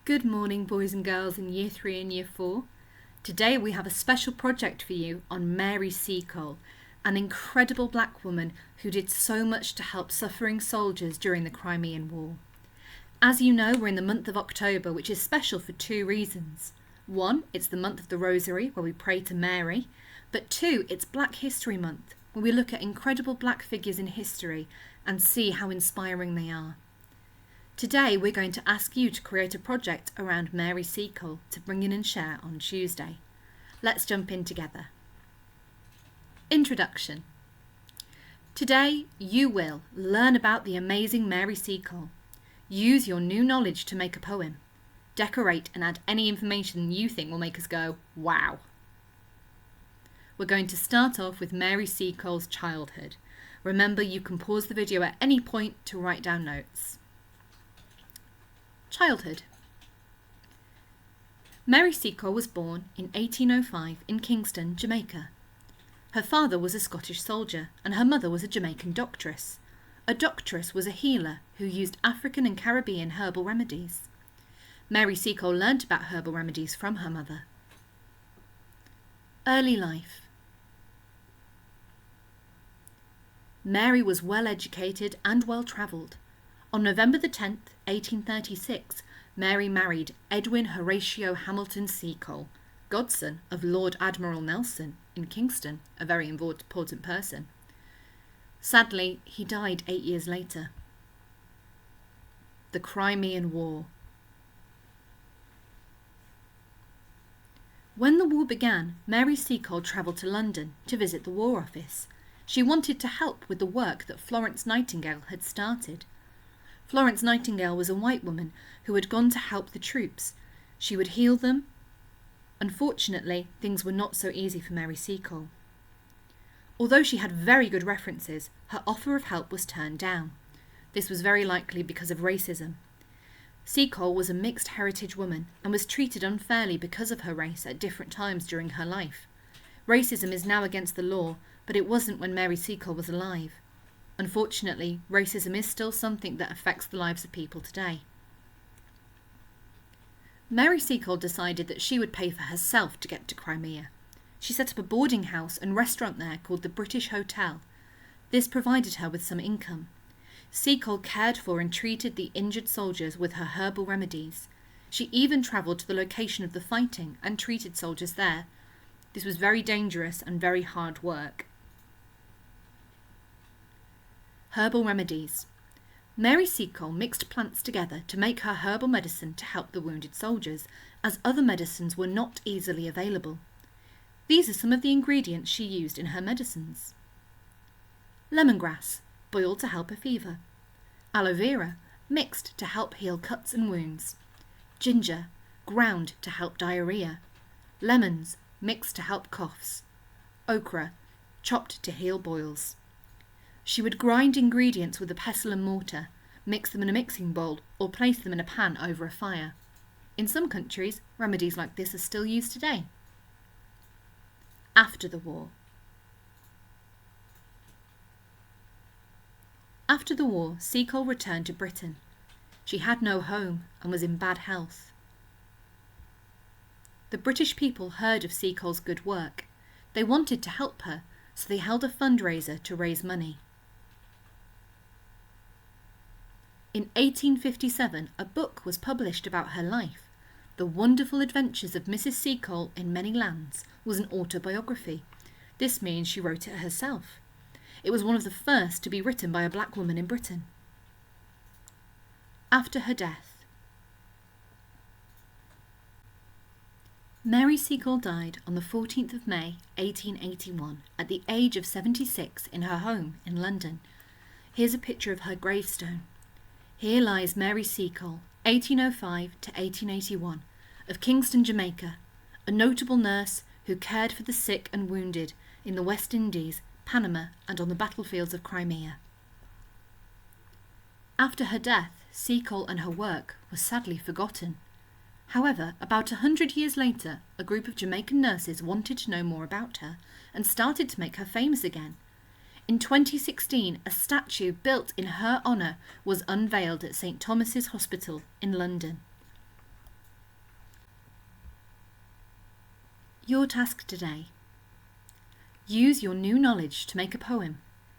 Good morning, boys and girls in Year 3 and Year 4. Today we have a special project for you on Mary Seacole, an incredible black woman who did so much to help suffering soldiers during the Crimean War. As you know, we're in the month of October, which is special for two reasons. One, it's the month of the Rosary, where we pray to Mary. But two, it's Black History Month, where we look at incredible black figures in history and see how inspiring they are. Today we're going to ask you to create a project around Mary Seacole to bring in and share on Tuesday. Let's jump in together. Introduction. Today you will learn about the amazing Mary Seacole. Use your new knowledge to make a poem. Decorate and add any information you think will make us go, wow. We're going to start off with Mary Seacole's childhood. Remember, you can pause the video at any point to write down notes. Childhood. Mary Seacole was born in 1805 in Kingston, Jamaica. Her father was a Scottish soldier and her mother was a Jamaican doctress. A doctress was a healer who used African and Caribbean herbal remedies. Mary Seacole learnt about herbal remedies from her mother. Early life. Mary was well educated and well travelled. On November the 10th, 1836, Mary married Edwin Horatio Hamilton Seacole, godson of Lord Admiral Nelson in Kingston, a very important person. Sadly, he died 8 years later. The Crimean War. When the war began, Mary Seacole travelled to London to visit the War Office. She wanted to help with the work that Florence Nightingale had started. Florence Nightingale was a white woman who had gone to help the troops. She would heal them. Unfortunately, things were not so easy for Mary Seacole. Although she had very good references, her offer of help was turned down. This was very likely because of racism. Seacole was a mixed heritage woman and was treated unfairly because of her race at different times during her life. Racism is now against the law, but it wasn't when Mary Seacole was alive. Unfortunately, racism is still something that affects the lives of people today. Mary Seacole decided that she would pay for herself to get to Crimea. She set up a boarding house and restaurant there called the British Hotel. This provided her with some income. Seacole cared for and treated the injured soldiers with her herbal remedies. She even travelled to the location of the fighting and treated soldiers there. This was very dangerous and very hard work. Herbal remedies. Mary Seacole mixed plants together to make her herbal medicine to help the wounded soldiers, as other medicines were not easily available. These are some of the ingredients she used in her medicines. Lemongrass, boiled to help a fever. Aloe vera, mixed to help heal cuts and wounds. Ginger, ground to help diarrhea. Lemons, mixed to help coughs. Okra, chopped to heal boils. She would grind ingredients with a pestle and mortar, mix them in a mixing bowl, or place them in a pan over a fire. In some countries, remedies like this are still used today. After the war. After the war, Seacole returned to Britain. She had no home and was in bad health. The British people heard of Seacole's good work. They wanted to help her, so they held a fundraiser to raise money. In 1857, a book was published about her life. The Wonderful Adventures of Mrs. Seacole in Many Lands was an autobiography. This means she wrote it herself. It was one of the first to be written by a black woman in Britain. After her death. Mary Seacole died on the 14th of May, 1881, at the age of 76 in her home in London. Here's a picture of her gravestone. Here lies Mary Seacole, 1805 to 1881, of Kingston, Jamaica, a notable nurse who cared for the sick and wounded in the West Indies, Panama, and on the battlefields of Crimea. After her death, Seacole and her work were sadly forgotten. However, about 100 years later, a group of Jamaican nurses wanted to know more about her and started to make her famous again. In 2016, a statue built in her honour was unveiled at St Thomas's Hospital in London. Your task today. Use your new knowledge to make a poem.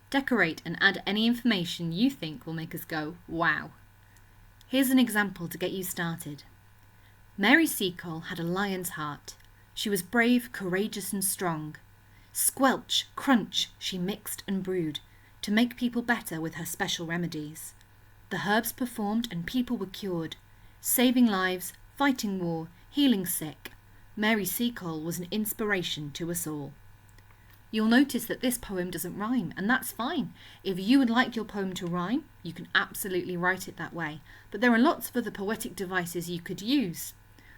Decorate and add any information you think will make us go, wow. Here's an example to get you started. Mary Seacole had a lion's heart. She was brave, courageous and strong. Squelch, crunch, she mixed and brewed to make people better with her special remedies. The herbs performed and people were cured, saving lives, fighting war, healing sick. Mary Seacole was an inspiration to us all. You'll notice that this poem doesn't rhyme, and that's fine. If you would like your poem to rhyme, you can absolutely write it that way, but there are lots of other poetic devices you could use.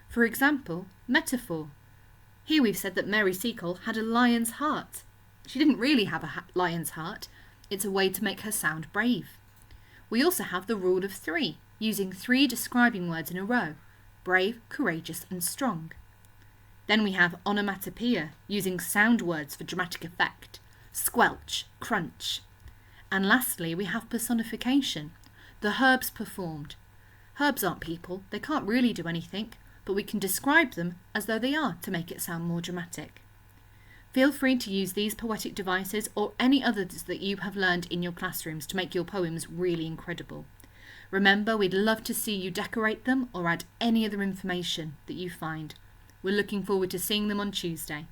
For example, metaphor. Here we've said that Mary Seacole had a lion's heart. She didn't really have a lion's heart. It's a way to make her sound brave. We also have the rule of 3, using 3 describing words in a row: brave, courageous and strong. Then we have onomatopoeia, using sound words for dramatic effect: squelch, crunch. And lastly, we have personification, the herbs performed. Herbs aren't people, they can't really do anything, but we can describe them as though they are to make it sound more dramatic. Feel free to use these poetic devices or any others that you have learned in your classrooms to make your poems really incredible. Remember, we'd love to see you decorate them or add any other information that you find. We're looking forward to seeing them on Tuesday.